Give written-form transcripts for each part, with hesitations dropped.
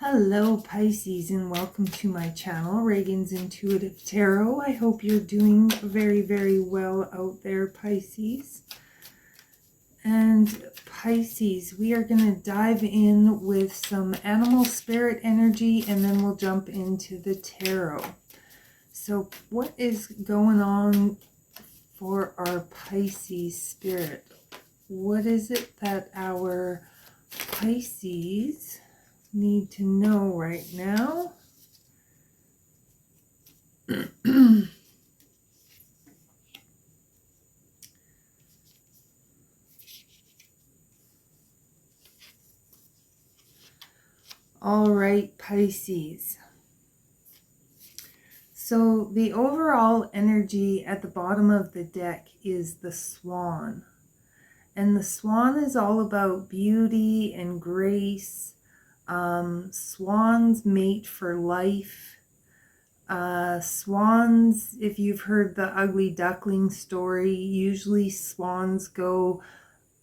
Hello Pisces, and welcome to my channel, Ragean's Intuitive Tarot. I hope you're doing very, very well out there, Pisces. And Pisces, we are going to dive in with some animal spirit energy, and then we'll jump into the tarot. So what is going on for our Pisces spirit? What is it that our Pisces need to know right now? All right, Pisces. So the overall energy at the bottom of the deck is the Swan. And the Swan is all about beauty and grace. Swans mate for life. Swans, if you've heard the ugly duckling story, usually swans go,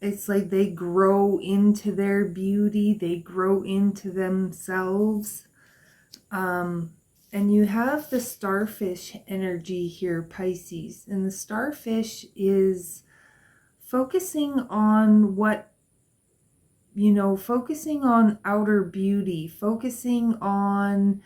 it's like they grow into their beauty, they grow into themselves. And you have the starfish energy here, Pisces. And the starfish is focusing on focusing on outer beauty, focusing on,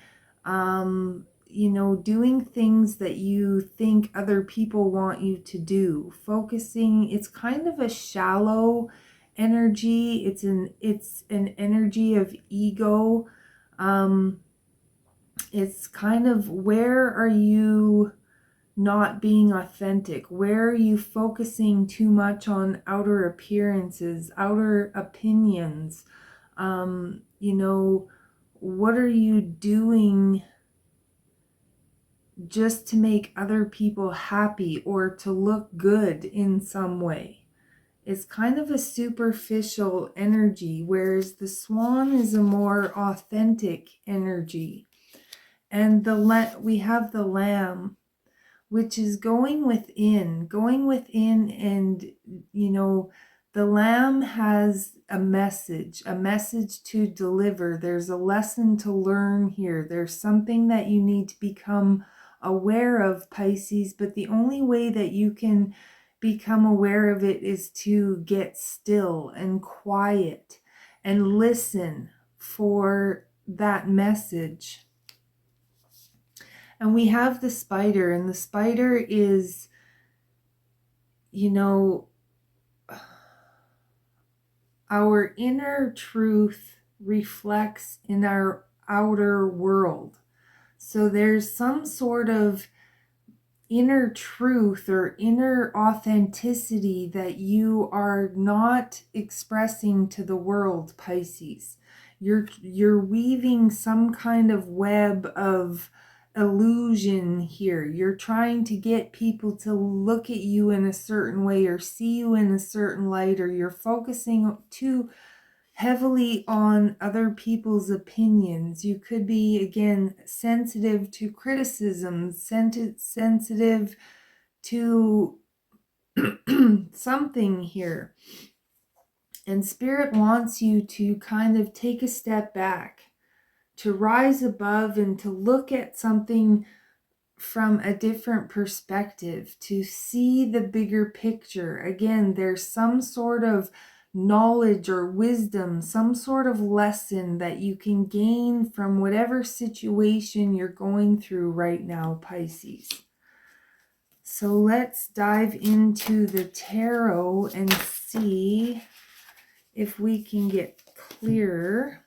doing things that you think other people want you to do. It's kind of a shallow energy. It's an energy of ego. It's kind of, where are you not being authentic? Where are you focusing too much on outer appearances, outer opinions? What are you doing just to make other people happy or to look good in some way? It's kind of a superficial energy, whereas the Swan is a more authentic energy. And we have the Lamb, which is going within, and, the Lamb has a message to deliver. There's a lesson to learn here. There's something that you need to become aware of, Pisces, but the only way that you can become aware of it is to get still and quiet and listen for that message. And we have the Spider, and the Spider is, our inner truth reflects in our outer world. So there's some sort of inner truth or inner authenticity that you are not expressing to the world, Pisces. You're weaving some kind of web of illusion here. You're trying to get people to look at you in a certain way or see you in a certain light, or you're focusing too heavily on other people's opinions. You could be, again, sensitive to criticism, sensitive to something here. And Spirit wants you to kind of take a step back, to rise above and to look at something from a different perspective, to see the bigger picture. Again, there's some sort of knowledge or wisdom, some sort of lesson that you can gain from whatever situation you're going through right now, Pisces. So let's dive into the tarot and see if we can get clearer.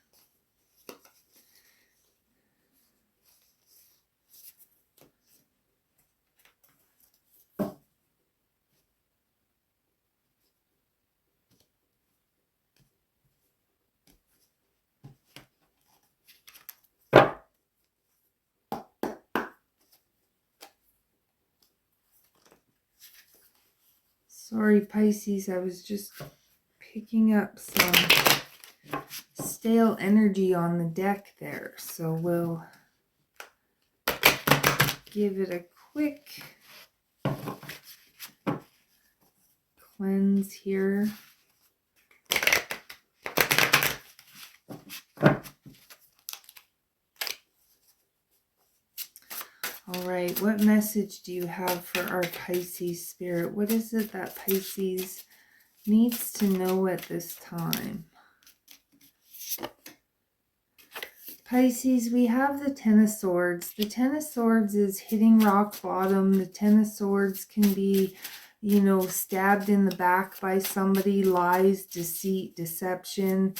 Sorry, Pisces, I was just picking up some stale energy on the deck there. So we'll give it a quick cleanse here. right, what message do you have for our Pisces spirit? What is it that Pisces needs to know at this time? Pisces, we have the Ten of Swords. The Ten of Swords is hitting rock bottom. The Ten of Swords can be, you know, stabbed in the back by somebody, lies, deceit, deception.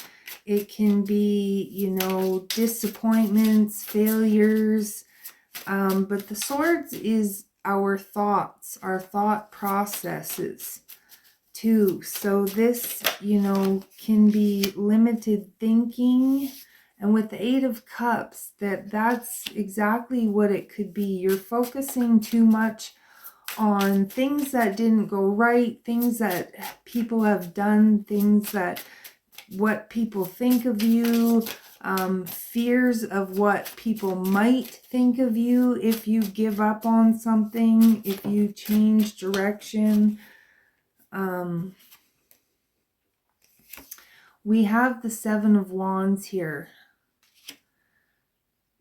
It can be, you know, disappointments, failures. But the Swords is our thoughts, our thought processes too. So this, you know, can be limited thinking. And with the Eight of Cups, that's exactly what it could be. You're focusing too much on things that didn't go right, things that people have done, things that what people think of you, fears of what people might think of you if you give up on something, if you change direction. We have the Seven of Wands here.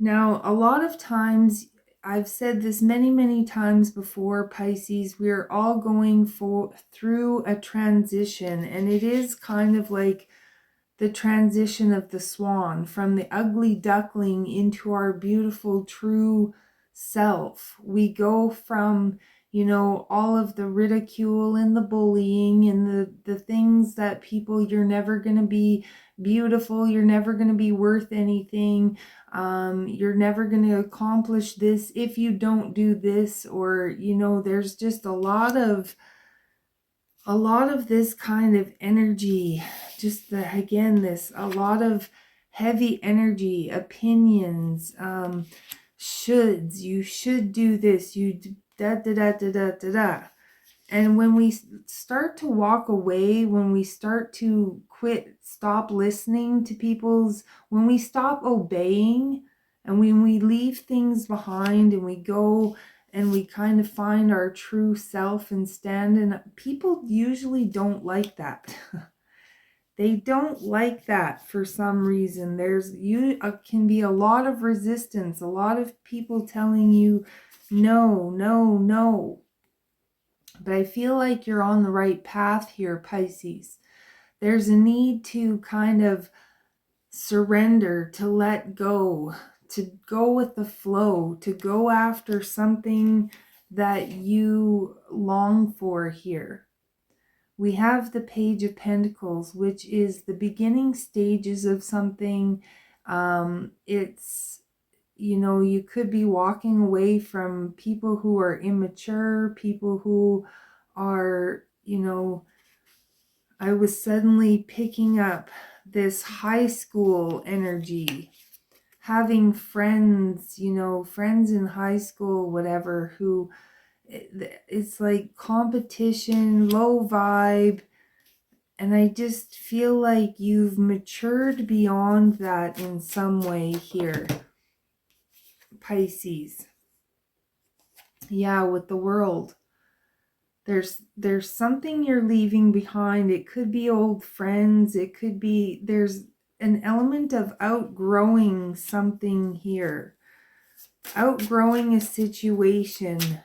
Now, a lot of times, I've said this many, many times before, Pisces, we're all going through a transition, and it is kind of like the transition of the swan from the ugly duckling into our beautiful, true self. We go from, you know, all of the ridicule and the bullying and the things that people, you're never going to be beautiful, you're never going to be worth anything, you're never going to accomplish this if you don't do this, or, you know, there's just a lot of this kind of energy, just a lot of heavy energy, opinions, shoulds, you should do this, you da da da da da da da. And when we start to walk away, when we start to stop listening to when we stop obeying, and when we leave things behind and we go and we kind of find our true self and stand, and people usually don't like that. They don't like that for some reason. Can be a lot of resistance, a lot of people telling you no, no, no. But I feel like you're on the right path here, Pisces. There's a need to kind of surrender, to let go, to go with the flow, to go after something that you long for here. We have the Page of Pentacles, which is the beginning stages of something. It's, you know, you could be walking away from people who are immature, people who are, you know, I was suddenly picking up this high school energy, having friends, you know, friends in high school, whatever, who it's like competition, low vibe. And I just feel like you've matured beyond that in some way here, Pisces. Yeah, with the World. There's something you're leaving behind. It could be old friends. It could be, there's an element of outgrowing something here. Outgrowing a situation.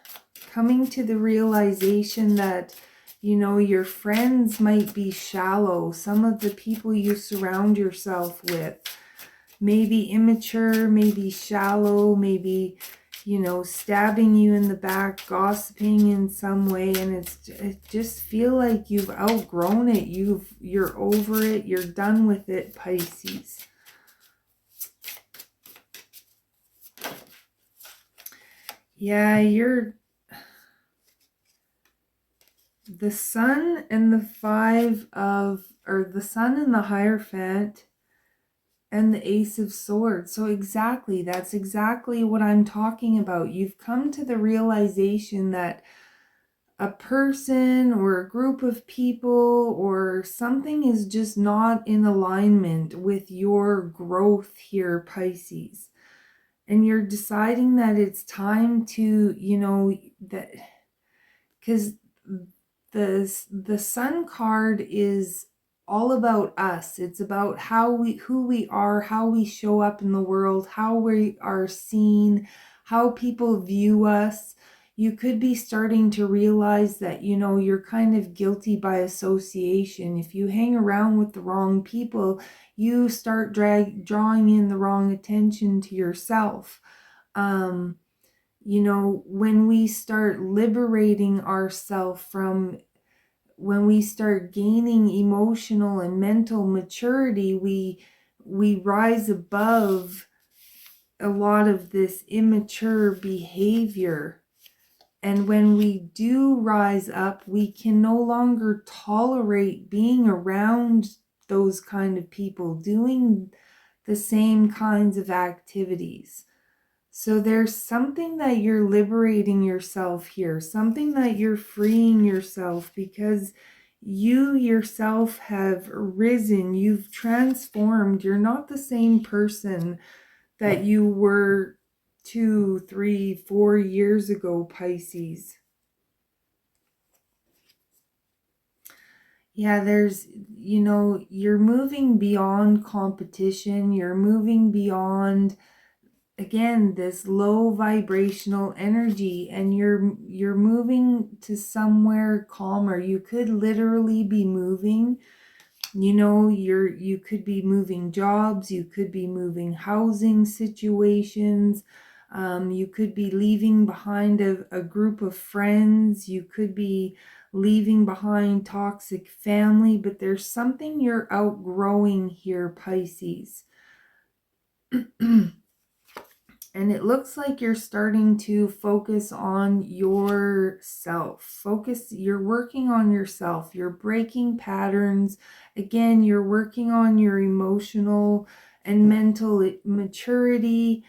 Coming to the realization that, you know, your friends might be shallow. Some of the people you surround yourself with may be immature, maybe shallow, maybe, you know, stabbing you in the back, gossiping in some way, and it just feel like you've outgrown it. You're over it. You're done with it, Pisces. Yeah, the Sun and the the Sun and the Hierophant and the Ace of Swords. So exactly, that's exactly what I'm talking about. You've come to the realization that a person or a group of people or something is just not in alignment with your growth here, Pisces. And you're deciding that it's time to, you know, that because the Sun card is all about us. It's about who we are, how we show up in the world, how we are seen, how people view us. You could be starting to realize that, you know, you're kind of guilty by association. If you hang around with the wrong people, you start drawing in the wrong attention to yourself. You know, when we start liberating ourselves from, when we start gaining emotional and mental maturity, we rise above a lot of this immature behavior. And when we do rise up, we can no longer tolerate being around those kind of people doing the same kinds of activities. So there's something that you're liberating yourself here, something that you're freeing yourself, because you yourself have risen, you've transformed. You're not the same person that you were 2, 3, 4 years ago, Pisces. Yeah, there's, you know, you're moving beyond competition. You're moving beyond, again, this low vibrational energy, and you're moving to somewhere calmer. You could literally be moving, you know, you could be moving jobs, you could be moving housing situations, you could be leaving behind a group of friends, you could be leaving behind toxic family, but there's something you're outgrowing here, Pisces. And it looks like you're starting to focus on yourself. You're working on yourself. You're breaking patterns. Again, you're working on your emotional and mental maturity.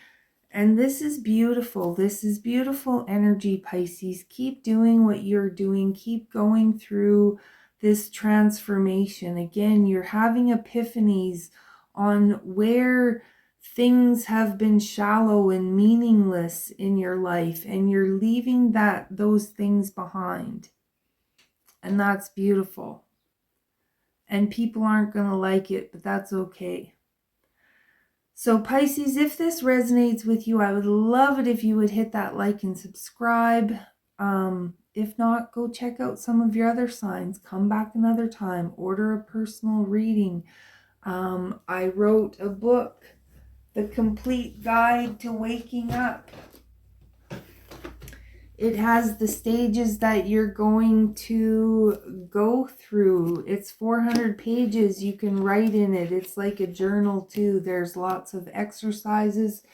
And this is beautiful. This is beautiful energy, Pisces. Keep doing what you're doing. Keep going through this transformation. Again, you're having epiphanies on where things have been shallow and meaningless in your life, and you're leaving those things behind. And that's beautiful. And people aren't going to like it, but that's okay. So Pisces, if this resonates with you, I would love it if you would hit that like and subscribe. If not, go check out some of your other signs. Come back another time. Order a personal reading. I wrote a book, The Complete Guide to Waking Up. It has the stages that you're going to go through. It's 400 pages. You can write in it. It's like a journal too. There's lots of exercises.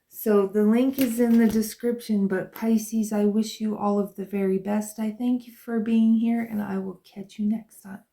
So the link is in the description. But Pisces, I wish you all of the very best. I thank you for being here, and I will catch you next time.